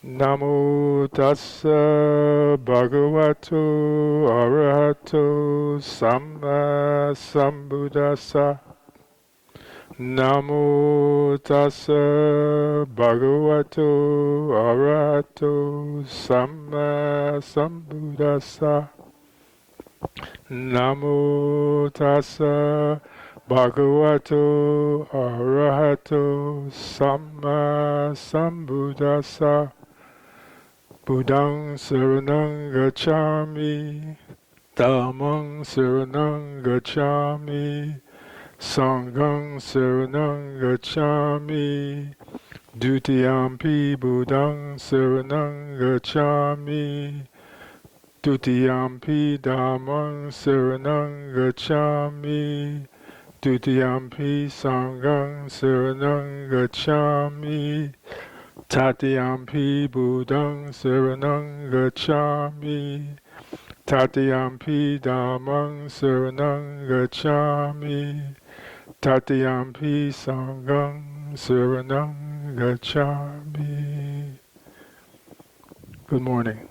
Namo tassa bhagavato arahato samma sambuddhassa. Namo tassa bhagavato arahato samma sambuddhassa. Namo tassa bhagavato arahato samma sambuddhassa. Buddhang saranang gacchami, Dhammang saranang gacchami, Sanghang saranang gacchami, Dutiyampi Buddhang saranang gacchami, Dutiyampi Dhammang saranang gacchami, Dutiyampi Sanghang saranang gacchami, Tatiyampi Buddhang saranang gacchami, Tatiyampi Dhammang saranang gacchami, Tatiyampi Sanghang saranang gacchami. Good morning,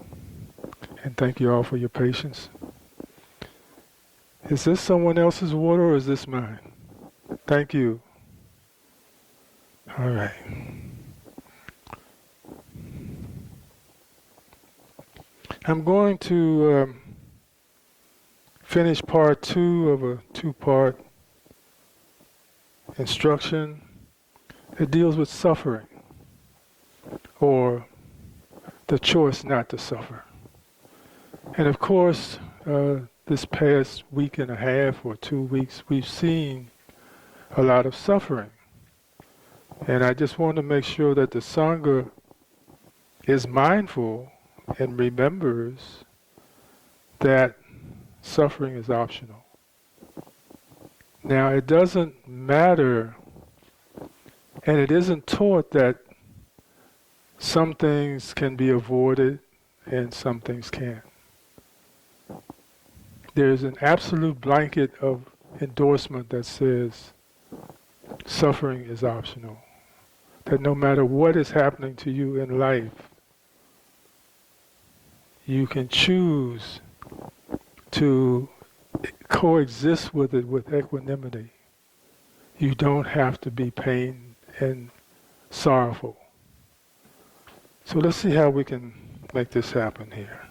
and thank you all for your patience. Is this someone else's water or is this mine? Thank you. All right. I'm going to finish part 2 of a 2-part instruction that deals with suffering, or the choice not to suffer. And of course, this past week and a half or 2 weeks, we've seen a lot of suffering. And I just want to make sure that the Sangha is mindful and remembers that suffering is optional. Now, it doesn't matter, and it isn't taught that some things can be avoided and some things can't. There's an absolute blanket of endorsement that says suffering is optional. That no matter what is happening to you in life, you can choose to coexist with it with equanimity. You don't have to be pained and sorrowful. So let's see how we can make this happen here.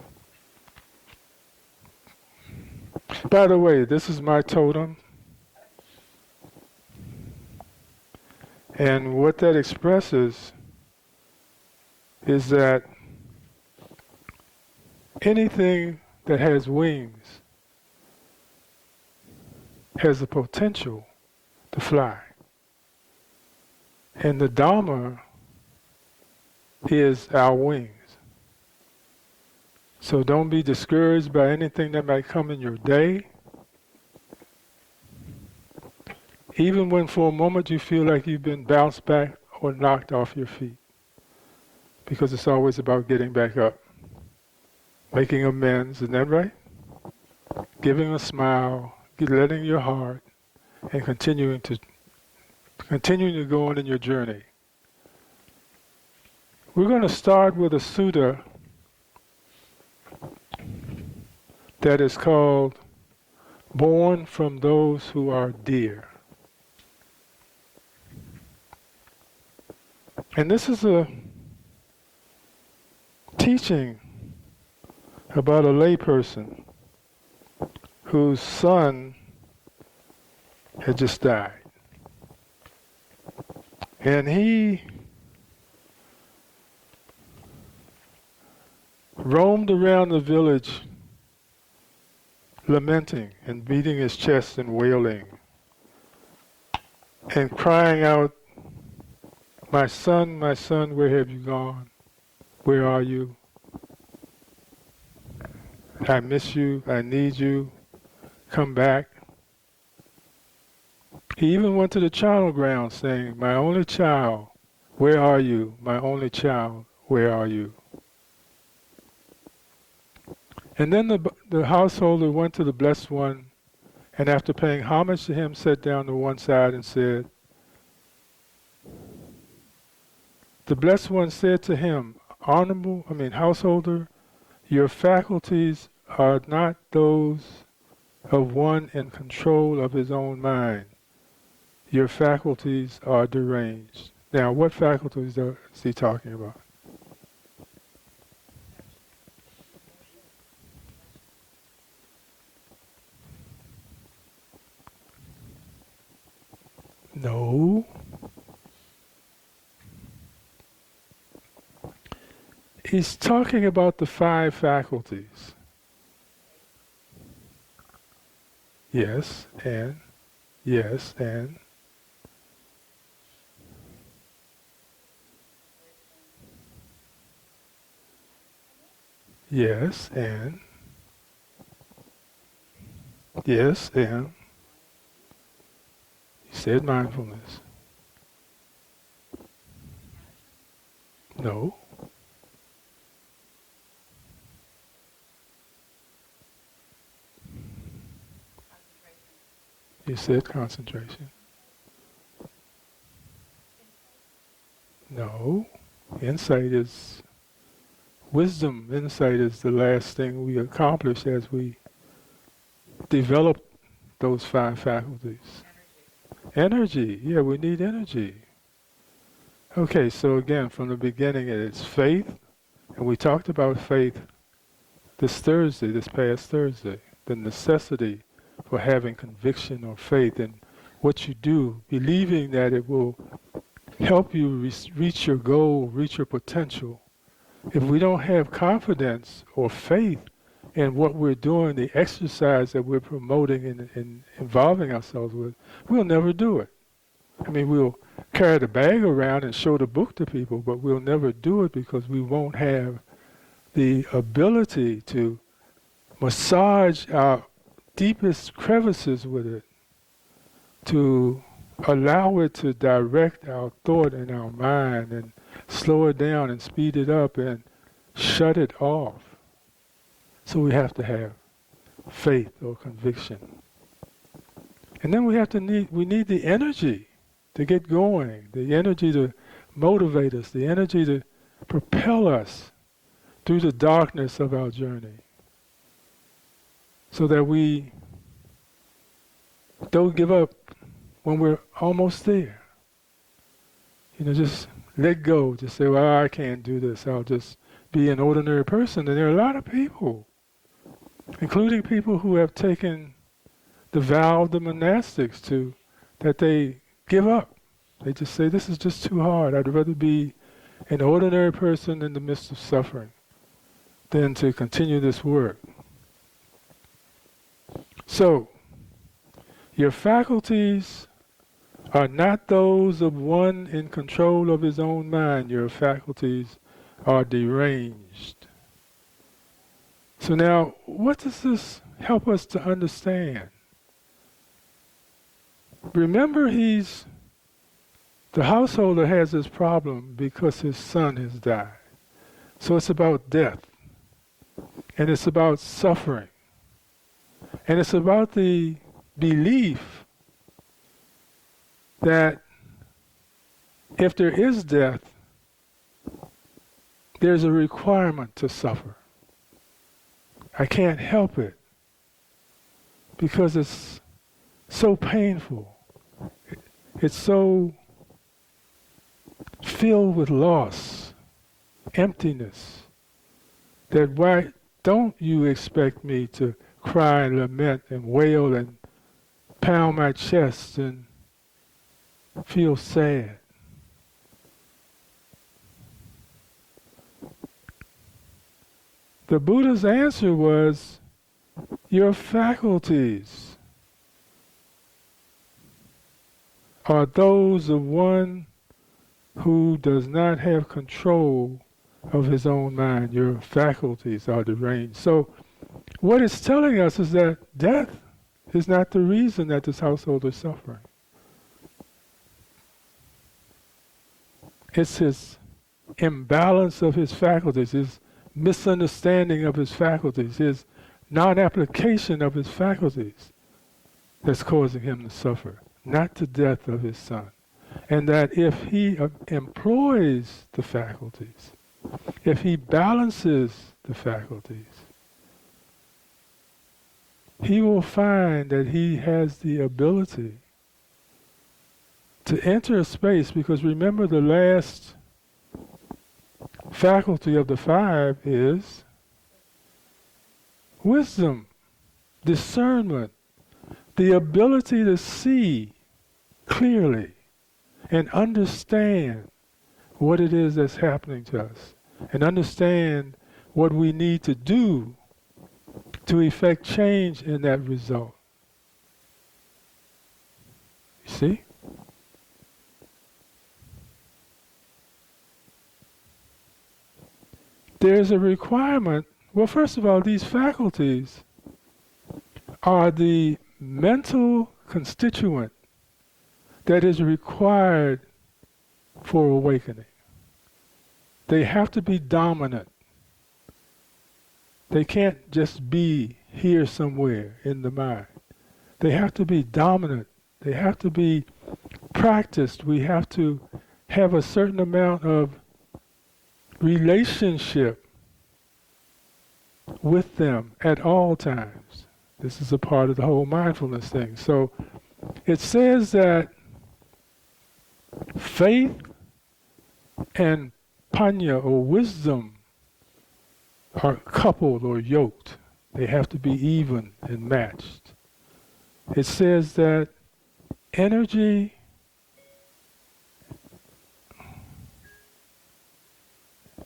By the way, this is my totem. And what that expresses is that anything that has wings has the potential to fly. And the Dharma is our wings. So don't be discouraged by anything that might come in your day. Even when for a moment you feel like you've been bounced back or knocked off your feet. Because it's always about getting back up. Making amends, isn't that right? Giving a smile, letting your heart, and continuing to go on in your journey. We're going to start with a sutta that is called Born from Those Who Are Dear. And this is a teaching about a layperson whose son had just died. And he roamed around the village lamenting and beating his chest and wailing and crying out, my son, where have you gone? Where are you? I miss you, I need you, come back. He even went to the child ground saying, my only child, where are you? My only child, where are you? And then the householder went to the Blessed One, and after paying homage to him, sat down to one side and said, the Blessed One said to him, householder, your faculties are not those of one in control of his own mind. Your faculties are deranged. Now, what faculties is he talking about? No. He's talking about the 5 faculties. Yes, and, yes, and. Yes, and. Yes, and. He said mindfulness. No. You said concentration. No. Insight is wisdom. Insight is the last thing we accomplish as we develop those 5 faculties. Energy. Yeah, we need energy. Okay, so again, from the beginning, it's faith. And we talked about faith this past Thursday. The necessity for having conviction or faith in what you do, believing that it will help you reach your goal, reach your potential. If we don't have confidence or faith in what we're doing, the exercise that we're promoting and involving ourselves with, we'll never do it. I mean, we'll carry the bag around and show the book to people, but we'll never do it because we won't have the ability to massage our deepest crevices with it, to allow it to direct our thought and our mind and slow it down and speed it up and shut it off. So we have to have faith or conviction. And then we need the energy to get going, the energy to motivate us, the energy to propel us through the darkness of our journey, so that we don't give up when we're almost there. Just let go. Just say, well, I can't do this. I'll just be an ordinary person. And there are a lot of people, including people who have taken the vow of the monastics that they give up. They just say, this is just too hard. I'd rather be an ordinary person in the midst of suffering than to continue this work. So, your faculties are not those of one in control of his own mind. Your faculties are deranged. So now, what does this help us to understand? Remember, the householder has this problem because his son has died. So it's about death. And it's about suffering. And it's about the belief that if there is death, there's a requirement to suffer. I can't help it because it's so painful. It's so filled with loss, emptiness, that why don't you expect me to cry and lament and wail and pound my chest and feel sad? The Buddha's answer was, your faculties are those of one who does not have control of his own mind. Your faculties are deranged. So what it's telling us is that death is not the reason that this household is suffering. It's his imbalance of his faculties, his misunderstanding of his faculties, his non-application of his faculties that's causing him to suffer, not the death of his son. And that if he employs the faculties, if he balances the faculties, he will find that he has the ability to enter a space, because remember, the last faculty of the five is wisdom, discernment, the ability to see clearly and understand what it is that's happening to us, and understand what we need to do to effect change in that result. You see? There's a requirement. Well, first of all, these faculties are the mental constituent that is required for awakening. They have to be dominant. They can't just be here somewhere in the mind. They have to be dominant. They have to be practiced. We have to have a certain amount of relationship with them at all times. This is a part of the whole mindfulness thing. So it says that faith and panya, or wisdom, are coupled or yoked. They have to be even and matched. It says that energy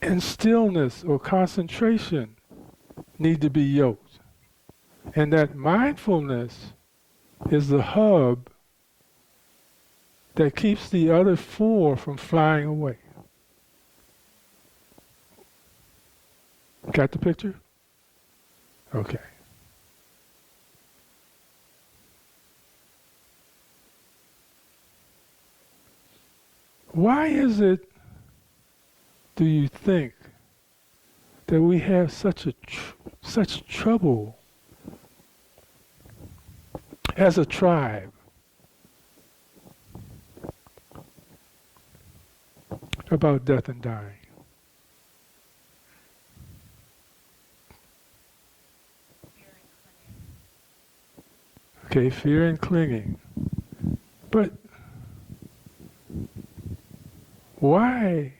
and stillness or concentration need to be yoked. And that mindfulness is the hub that keeps the other four from flying away. Got the picture? Okay. Why is it, do you think, that we have such trouble as a tribe about death and dying? Okay, fear and clinging. But why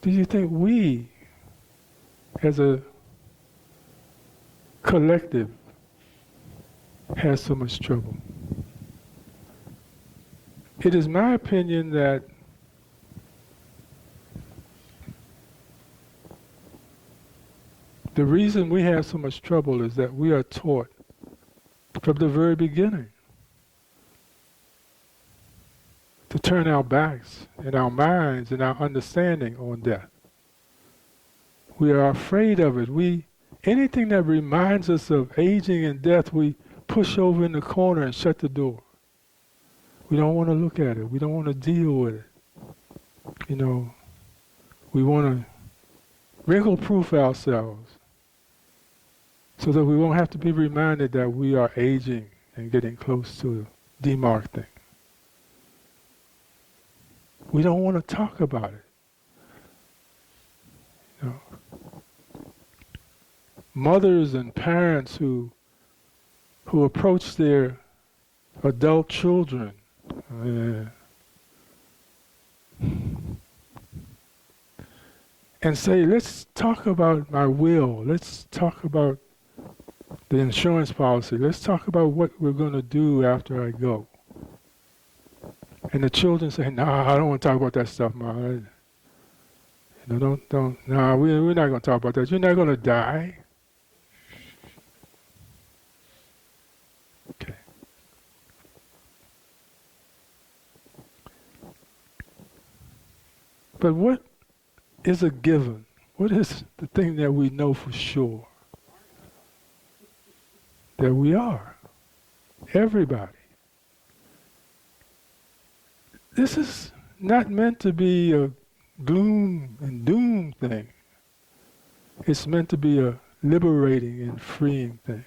do you think we, as a collective, have so much trouble? It is my opinion that the reason we have so much trouble is that we are taught from the very beginning to turn our backs and our minds and our understanding on death. We are afraid of it. Anything that reminds us of aging and death, we push over in the corner and shut the door. We don't want to look at it. We don't want to deal with it. You know, we want to wrinkle-proof ourselves so that we won't have to be reminded that we are aging and getting close to a demarc thing. We don't want to talk about it. You know, mothers and parents who approach their adult children and say, let's talk about my will, let's talk about the insurance policy, let's talk about what we're going to do after I go. And the children say, "Nah, I don't want to talk about that stuff, Ma. You know, we're not going to talk about that. You're not going to die." Okay. But what is a given? What is the thing that we know for sure? That we are. Everybody. This is not meant to be a gloom and doom thing. It's meant to be a liberating and freeing thing.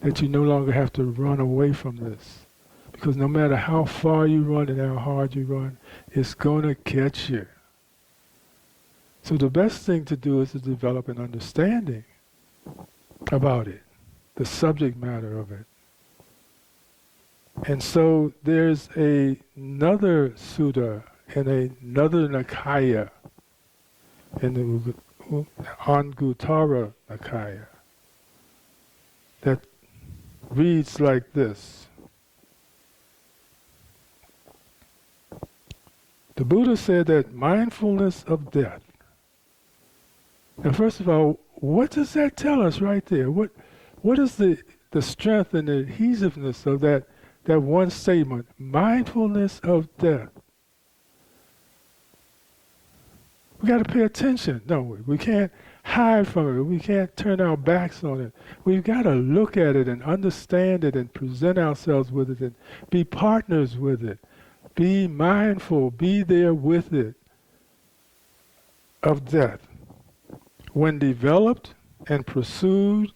That you no longer have to run away from this, Because no matter how far you run and how hard you run, it's going to catch you. So the best thing to do is to develop an understanding about it, the subject matter of it. And so there's another sutta in another Nikaya, in the Anguttara Nikaya, that reads like this. The Buddha said that mindfulness of death. Now, first of all, what does that tell us right there? What is the strength and the adhesiveness of that one statement? Mindfulness of death. We got to pay attention, don't we? We can't hide from it. We can't turn our backs on it. We've got to look at it and understand it and present ourselves with it and be partners with it. Be mindful, be there with it, of death. When developed and pursued,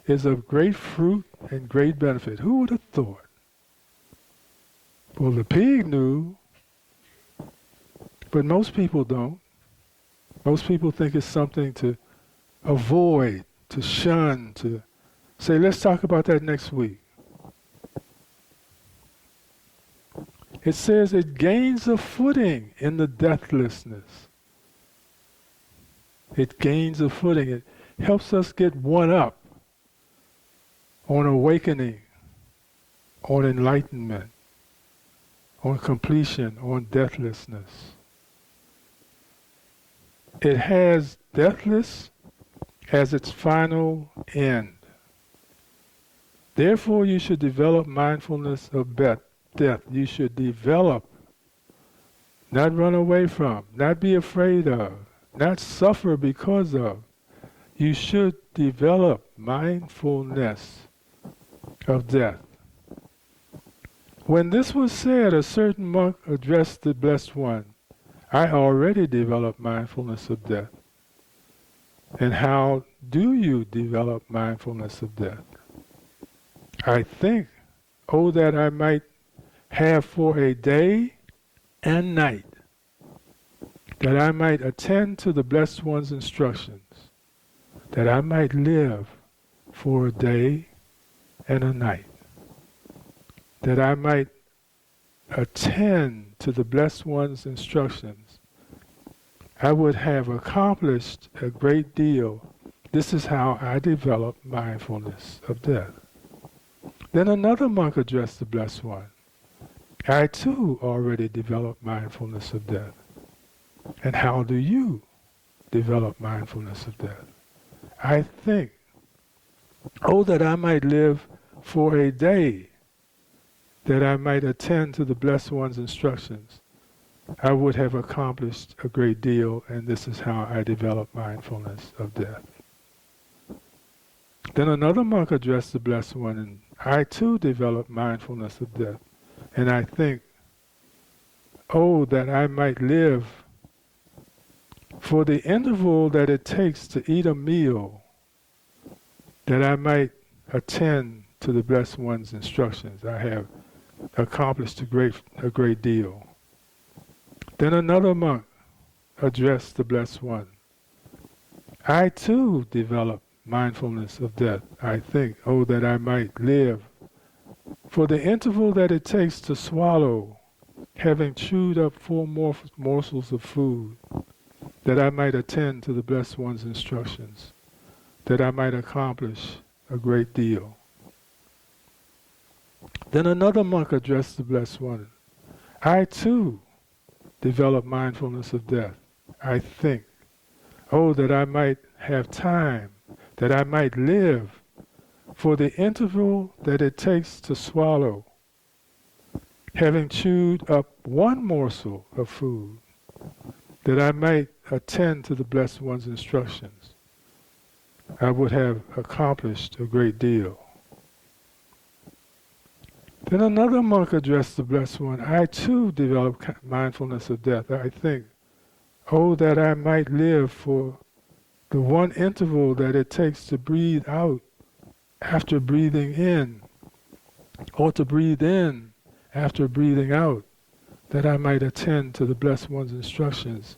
is of great fruit and great benefit. Who would have thought? Well, the pig knew, but most people don't. Most people think it's something to avoid, to shun, to say, let's talk about that next week. It says it gains a footing in the deathlessness. It gains a footing. It helps us get one up on awakening, on enlightenment, on completion, on deathlessness. It has deathless as its final end. Therefore, you should develop mindfulness of death. You should develop, not run away from, not be afraid of, not suffer because of. You should develop mindfulness of death. When this was said, a certain monk addressed the Blessed One. I already developed mindfulness of death. And how do you develop mindfulness of death? I think, oh, that I might have for a day and night, that I might attend to the Blessed One's instructions, that I might live for a day and a night, that I might attend to the Blessed One's instructions, I would have accomplished a great deal. This is how I develop mindfulness of death. Then another monk addressed the Blessed One. I too already developed mindfulness of death. And how do you develop mindfulness of death? I think, oh, that I might live for a day, that I might attend to the Blessed One's instructions, I would have accomplished a great deal, and this is how I develop mindfulness of death. Then another monk addressed the Blessed One, and I too developed mindfulness of death. And I think, oh, that I might live for the interval that it takes to eat a meal, that I might attend to the Blessed One's instructions. I have accomplished a great deal. Then another monk addressed the Blessed One. I too developed mindfulness of death. I think, oh, that I might live for the interval that it takes to swallow, having chewed up 4 morsels of food, that I might attend to the Blessed One's instructions, that I might accomplish a great deal. Then another monk addressed the Blessed One. I too develop mindfulness of death. I think, oh, that I might have time, that I might live for the interval that it takes to swallow, having chewed up 1 morsel of food, that I might attend to the Blessed One's instructions. I would have accomplished a great deal. Then another monk addressed the Blessed One. I too develop mindfulness of death. I think, oh, that I might live for the 1 interval that it takes to breathe out after breathing in, or to breathe in after breathing out, that I might attend to the Blessed One's instructions,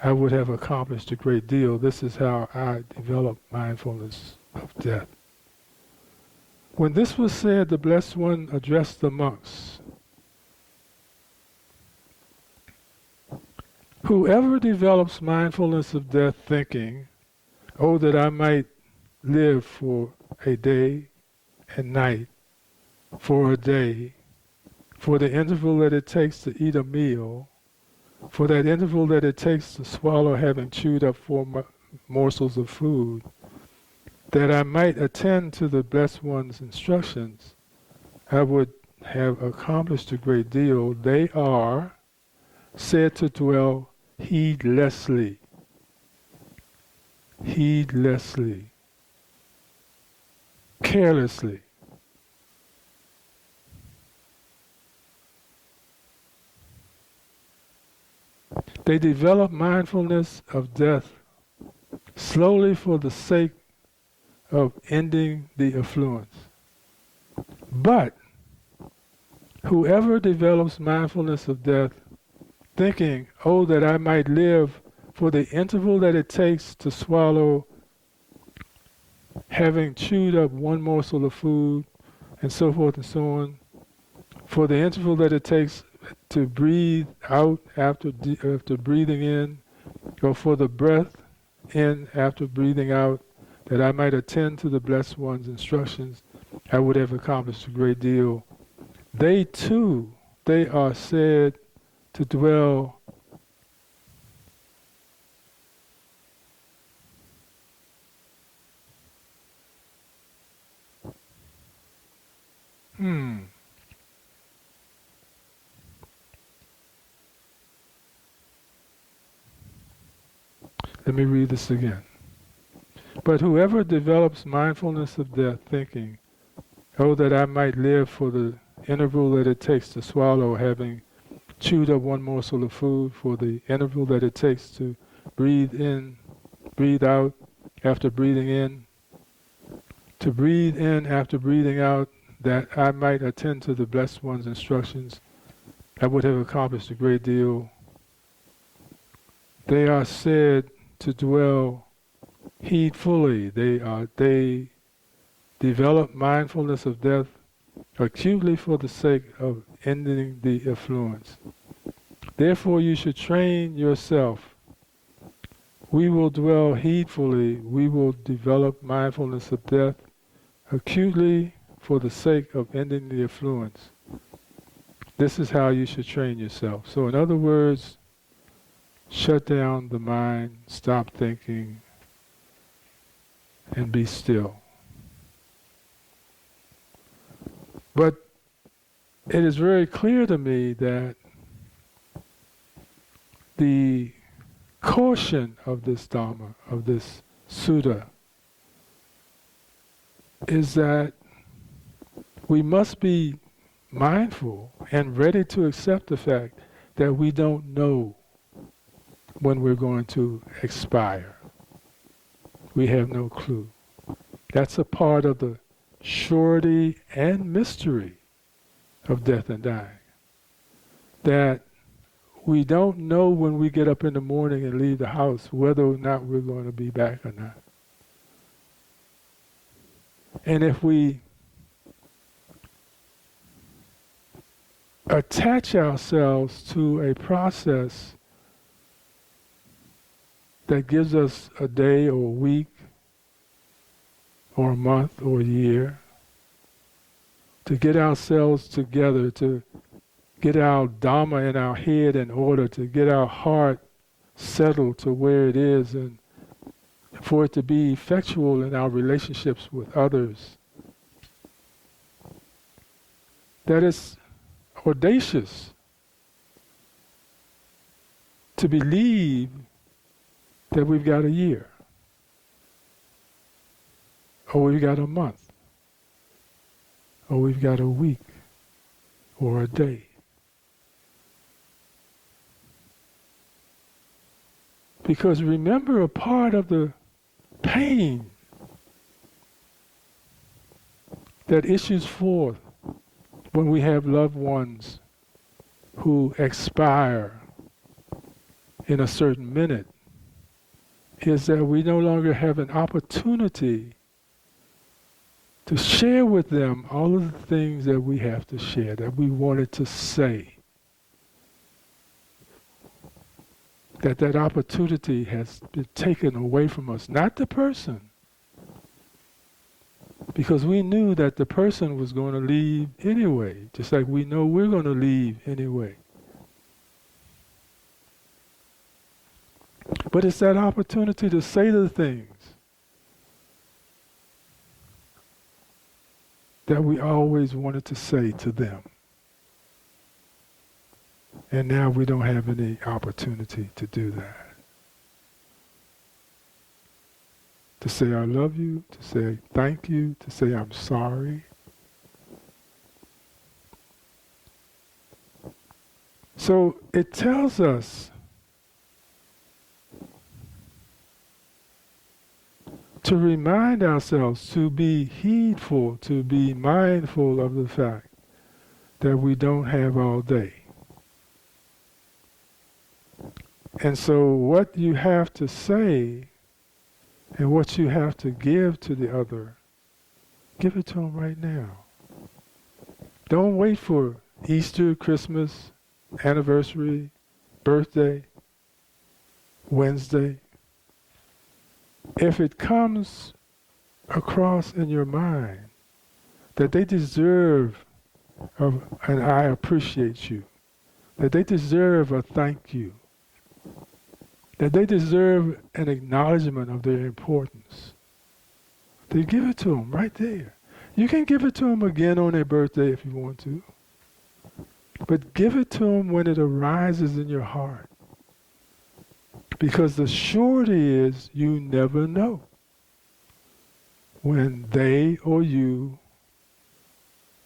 I would have accomplished a great deal. This is how I developed mindfulness of death. When this was said, the Blessed One addressed the monks. Whoever develops mindfulness of death thinking, oh, that I might live for a day and night, for a day, for the interval that it takes to eat a meal, for that interval that it takes to swallow having chewed up 4 morsels of food, that I might attend to the Blessed One's instructions, I would have accomplished a great deal. They are said to dwell heedlessly, carelessly. They develop mindfulness of death slowly for the sake of ending the affluence. But whoever develops mindfulness of death, thinking, oh, that I might live for the interval that it takes to swallow having chewed up 1 morsel of food, and so forth and so on, for the interval that it takes to breathe out after breathing in, or for the breath in after breathing out, that I might attend to the Blessed One's instructions, I would have accomplished a great deal. They too, they are said to dwell Let me read this again. But whoever develops mindfulness of death, thinking, oh, that I might live for the interval that it takes to swallow having chewed up 1 morsel of food, for the interval that it takes to breathe in, breathe out after breathing in, to breathe in after breathing out, that I might attend to the Blessed One's instructions, I would have accomplished a great deal. They are said to dwell heedfully. They develop mindfulness of death acutely for the sake of ending the affluence. Therefore you should train yourself. We will dwell heedfully, we will develop mindfulness of death acutely for the sake of ending the affluence. This is how you should train yourself. So in other words, shut down the mind, stop thinking, and be still. But it is very clear to me that the caution of this Dhamma, of this Sutta, is that we must be mindful and ready to accept the fact that we don't know when we're going to expire. We have no clue. That's a part of the surety and mystery of death and dying. That we don't know when we get up in the morning and leave the house whether or not we're going to be back or not. And if we attach ourselves to a process that gives us a day or a week or a month or a year to get ourselves together, to get our Dhamma in our head in order, to get our heart settled to where it is, and for it to be effectual in our relationships with others. That is audacious to believe that we've got a year, or we've got a month, or we've got a week, or a day. Because remember, a part of the pain that issues forth when we have loved ones who expire in a certain minute is that we no longer have an opportunity to share with them all of the things that we have to share, that we wanted to say. That opportunity has been taken away from us, not the person. Because we knew that the person was going to leave anyway, just like we know we're going to leave anyway. But it's that opportunity to say the things that we always wanted to say to them. And now we don't have any opportunity to do that. To say I love you, to say thank you, to say I'm sorry. So it tells us to remind ourselves to be heedful, to be mindful of the fact that we don't have all day. And so what you have to say and what you have to give to the other, give it to them right now. Don't wait for Easter, Christmas, anniversary, birthday, Wednesday. If it comes across in your mind that they deserve an I appreciate you, that they deserve a thank you, that they deserve an acknowledgement of their importance, then give it to them right there. You can give it to them again on their birthday if you want to, but give it to them when it arises in your heart. Because the surety is you never know when they or you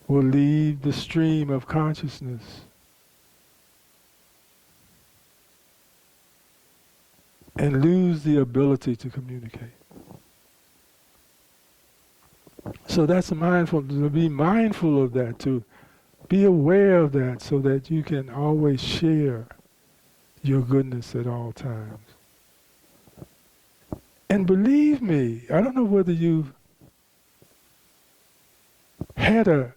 will leave the stream of consciousness and lose the ability to communicate. So that's mindful, to be mindful of that, to be aware of that so that you can always share your goodness at all times. And believe me, I don't know whether you've had I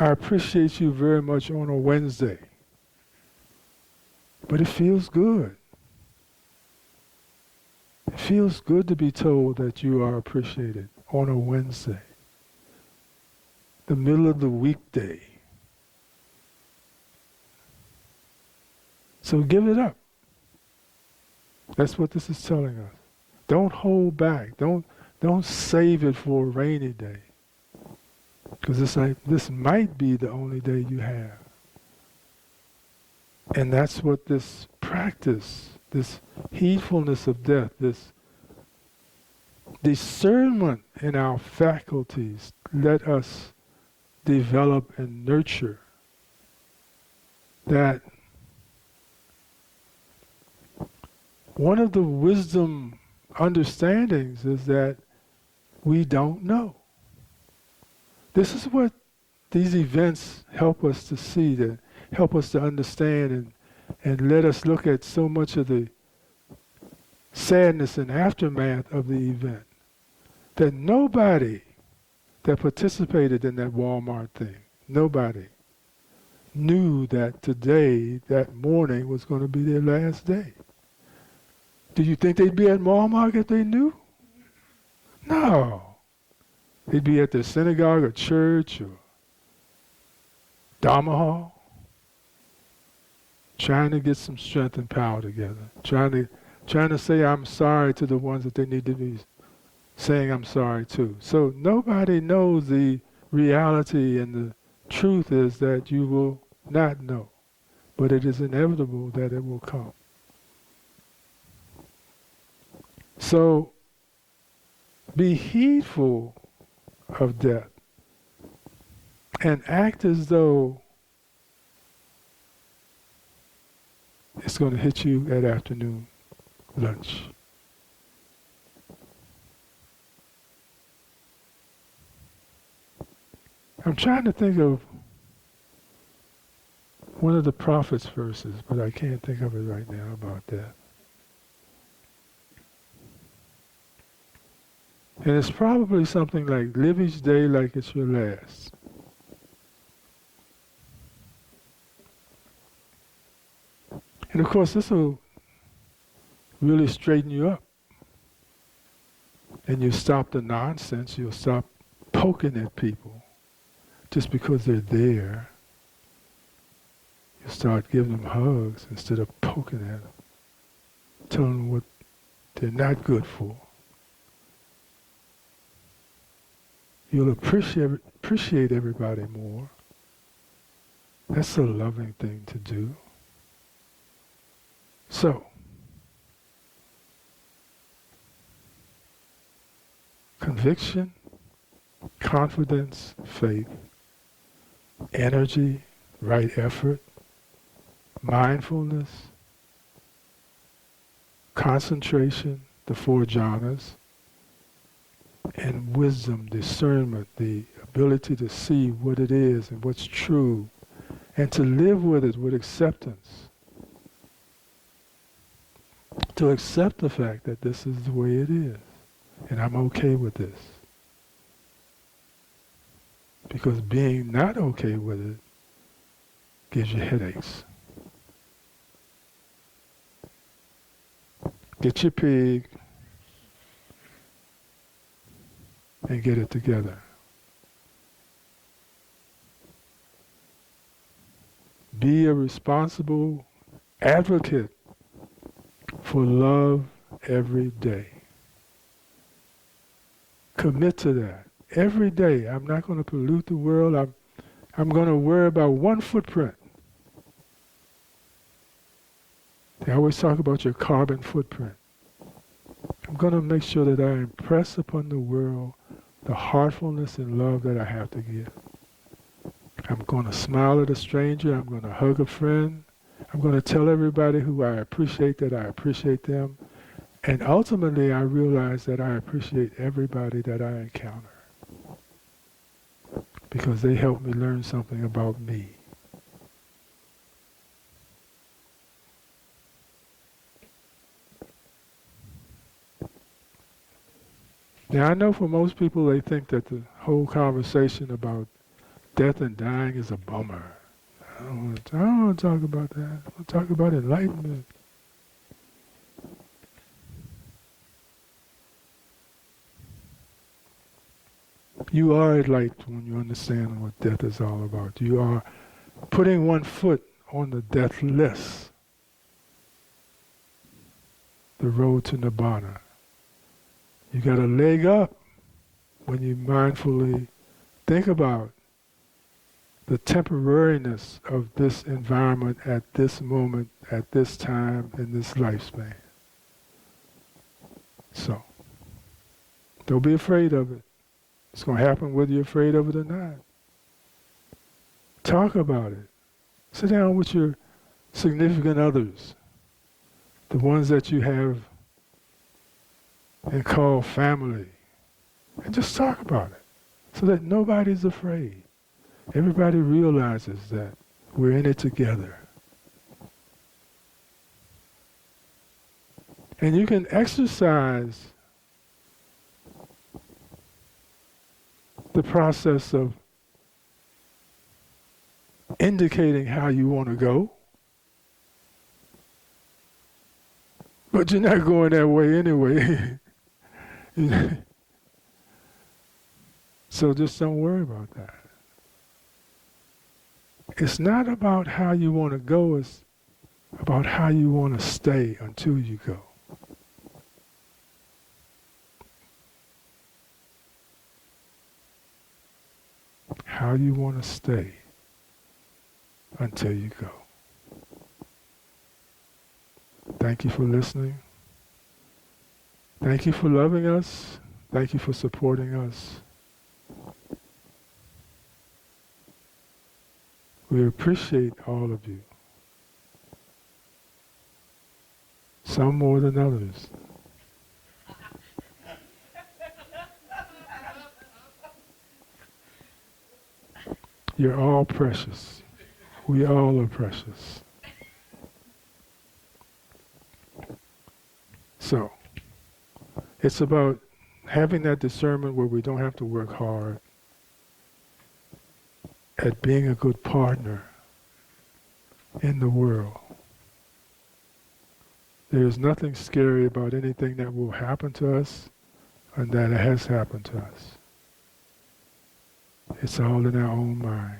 appreciate you very much on a Wednesday, but it feels good. It feels good to be told that you are appreciated on a Wednesday, the middle of the weekday. So give it up. That's what this is telling us. Don't hold back. Don't save it for a rainy day. Because this might be the only day you have. And that's what this practice, this heedfulness of death, this discernment in our faculties, let us develop and nurture that. One of the wisdom understandings is that we don't know. This is what these events help us to see, that help us to understand and let us look at so much of the sadness and aftermath of the event. That nobody that participated in that Walmart thing, nobody knew that today, that morning, was going to be their last day. Do you think they'd be at Walmart if they knew? No. They'd be at their synagogue or church or Dharma hall, trying to get some strength and power together, trying to say I'm sorry to the ones that they need to be saying I'm sorry to. So nobody knows the reality, and the truth is that you will not know, but it is inevitable that it will come. So, be heedful of death and act as though it's going to hit you at afternoon lunch. I'm trying to think of one of the prophets' verses, but I can't think of it right now about that. And it's probably something like, live each day like it's your last. And of course, this will really straighten you up. And you stop the nonsense, you'll stop poking at people just because they're there. You start giving them hugs instead of poking at them, telling them what they're not good for. You'll appreciate everybody more. That's a loving thing to do. So, conviction, confidence, faith, energy, right effort, mindfulness, concentration, the four jhanas, and wisdom, discernment, the ability to see what it is and what's true, and to live with it with acceptance. To accept the fact that this is the way it is, and I'm okay with this. Because being not okay with it gives you headaches. Get your pig and get it together. Be a responsible advocate for love every day. Commit to that. Every day, I'm not going to pollute the world. I'm going to worry about one footprint. They always talk about your carbon footprint. I'm going to make sure that I impress upon the world the heartfulness and love that I have to give. I'm going to smile at a stranger. I'm going to hug a friend. I'm going to tell everybody who I appreciate that I appreciate them. And ultimately, I realize that I appreciate everybody that I encounter, because they help me learn something about me. Now, I know for most people, they think that the whole conversation about death and dying is a bummer. I don't want to talk about that. I want to talk about enlightenment. You are enlightened when you understand what death is all about. You are putting one foot on the deathless, the road to Nibbana. You got a leg up when you mindfully think about the temporariness of this environment at this moment, at this time, in this lifespan. So, don't be afraid of it. It's going to happen whether you're afraid of it or not. Talk about it. Sit down with your significant others, the ones that you have and call family, and just talk about it so that nobody's afraid. Everybody realizes that we're in it together. And you can exercise the process of indicating how you want to go, but you're not going that way anyway. So just don't worry about that. It's not about how you want to go, it's about how you want to stay until you go. How you want to stay until you go. Thank you for listening. Thank you for loving us. Thank you for supporting us. We appreciate all of you. Some more than others. You're all precious. We all are precious. So, it's about having that discernment where we don't have to work hard at being a good partner in the world. There is nothing scary about anything that will happen to us and that has happened to us. It's all in our own mind,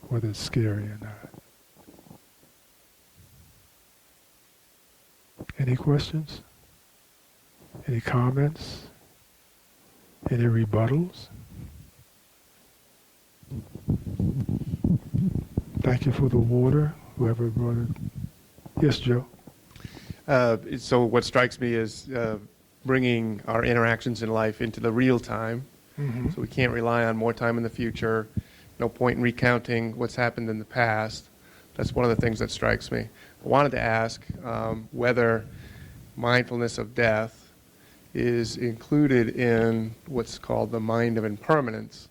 whether it's scary or not. Any questions? Any comments? Any rebuttals? Thank you for the water, whoever brought it. Yes, Joe? So what strikes me is bringing our interactions in life into the real time. Mm-hmm. So we can't rely on more time in the future. No point in recounting what's happened in the past. That's one of the things that strikes me. I wanted to ask whether mindfulness of death is included in what's called the mind of impermanence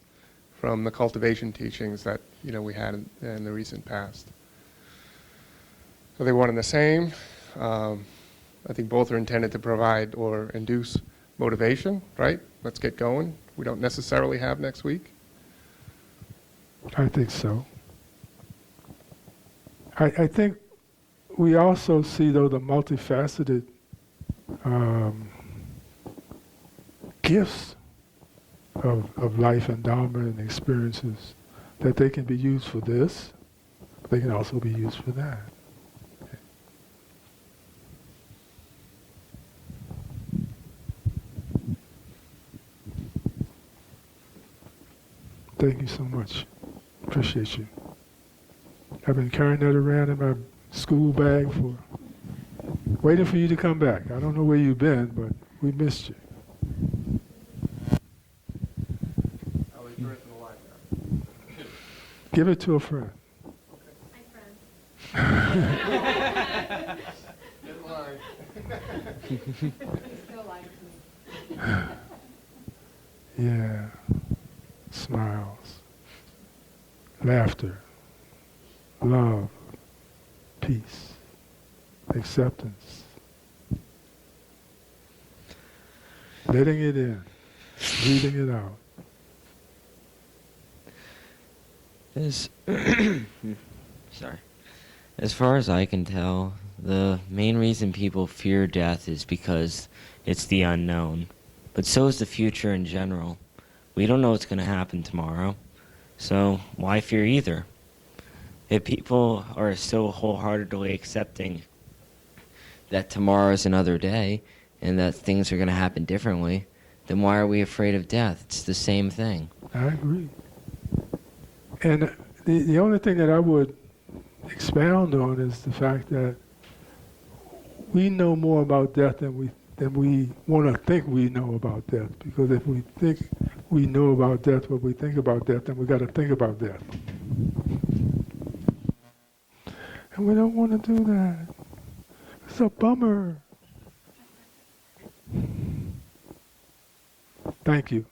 from the cultivation teachings that we had in the recent past. So they one and the same. I think both are intended to provide or induce motivation, right? Let's get going. We don't necessarily have next week. I think so. I think we also see, though, the multifaceted gifts of life endowment and experiences, that they can be used for this, but they can also be used for that. Thank you so much. Appreciate you. I've been carrying that around in my school bag for waiting for you to come back. I don't know where you've been, but we missed you. I'll leave Earth in the library. Give it to a friend. Hi, friend. Get in line. Still lying to me. Yeah. Smiles. Laughter. Love. Peace. Acceptance. Letting it in. Breathing it out. Sorry. As far as I can tell, the main reason people fear death is because it's the unknown. But so is the future in general. We don't know what's going to happen tomorrow, so why fear either? If people are so wholeheartedly accepting that tomorrow is another day and that things are going to happen differently, then why are we afraid of death? It's the same thing. I agree. And the only thing that I would expound on is the fact that we know more about death than we want to think we know about death. Because if we think we know about death what we think about death, then we got to think about death. And we don't want to do that. It's a bummer. Thank you.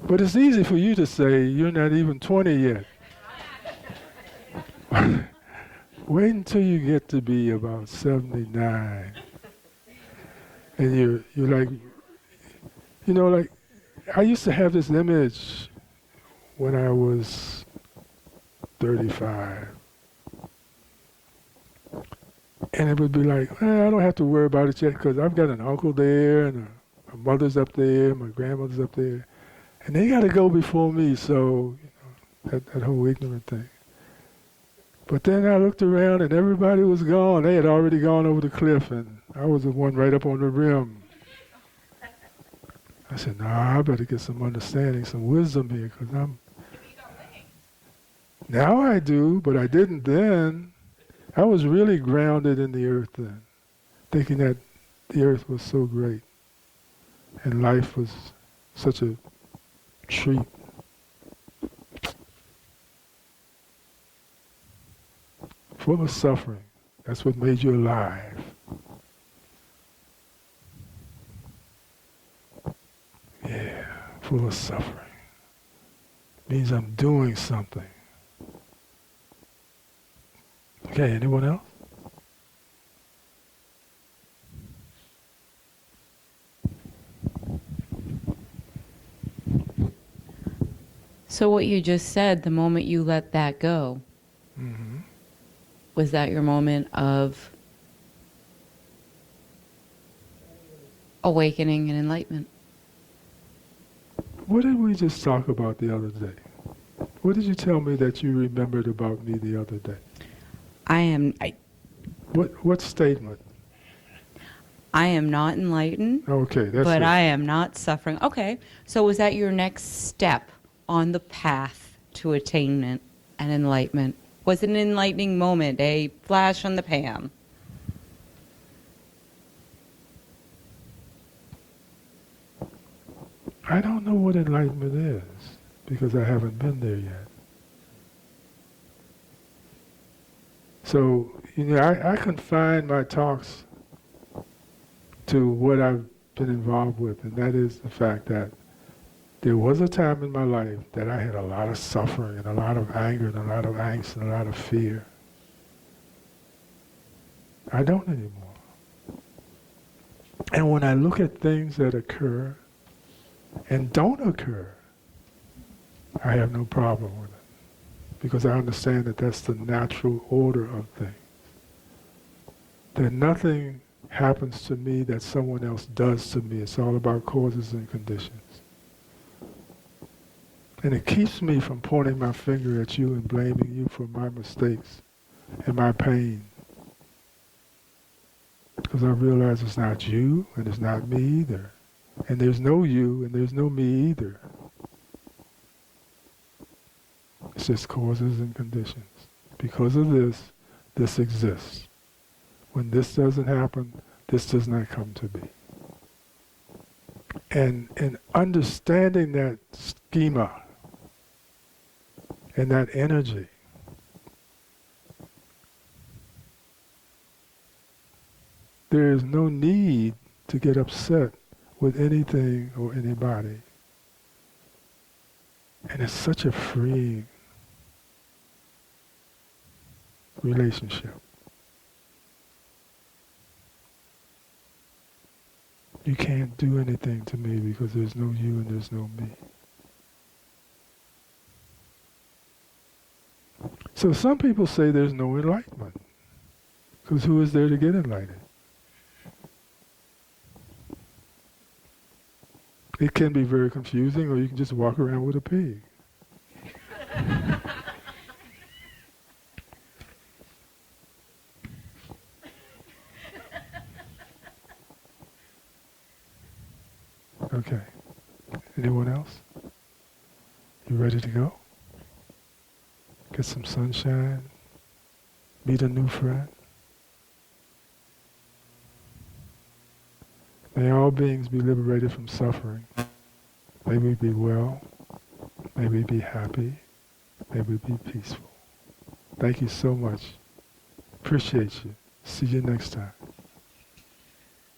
But it's easy for you to say you're not even 20 yet. Wait until you get to be about 79. And you're like, like, I used to have this image when I was 35. And it would be like, I don't have to worry about it yet because I've got an uncle there and my mother's up there, my grandmother's up there. And they got to go before me, so that whole ignorant thing. But then I looked around and everybody was gone. They had already gone over the cliff and I was the one right up on the rim. I said, I better get some understanding, some wisdom here, because now I do, but I didn't then. I was really grounded in the earth then, thinking that the earth was so great and life was such a treat. Full of suffering. That's what made you alive. Yeah, full of suffering. means I'm doing something. Okay, anyone else? So what you just said, the moment you let that go, Mm-hmm. was that your moment of awakening and enlightenment? What did we just talk about the other day? What did you tell me that you remembered about me the other day? I What statement? am not enlightened, Okay, that's but it. I am not suffering. Okay, so was that your next step on the path to attainment and enlightenment? Was it an enlightening moment, a flash on the pan? I don't know what enlightenment is because I haven't been there yet. So, I confine my talks to what I've been involved with, and that is the fact that there was a time in my life that I had a lot of suffering and a lot of anger and a lot of angst and a lot of fear. I don't anymore. And when I look at things that occur and don't occur, I have no problem with it because I understand that that's the natural order of things. That nothing happens to me that someone else does to me. It's all about causes and conditions. And it keeps me from pointing my finger at you and blaming you for my mistakes and my pain. Because I realize it's not you and it's not me either. And there's no you and there's no me either. It's just causes and conditions. Because of this, this exists. When this doesn't happen, this does not come to be. And in understanding that schema and that energy, there is no need to get upset with anything or anybody. And it's such a freeing relationship. You can't do anything to me because there's no you and there's no me. So some people say there's no enlightenment. Because who is there to get enlightened? It can be very confusing, or you can just walk around with a pig. Okay. Anyone else? You ready to go? Get some sunshine? Meet a new friend? May all beings be liberated from suffering. May we be well. May we be happy. May we be peaceful. Thank you so much. Appreciate you. See you next time.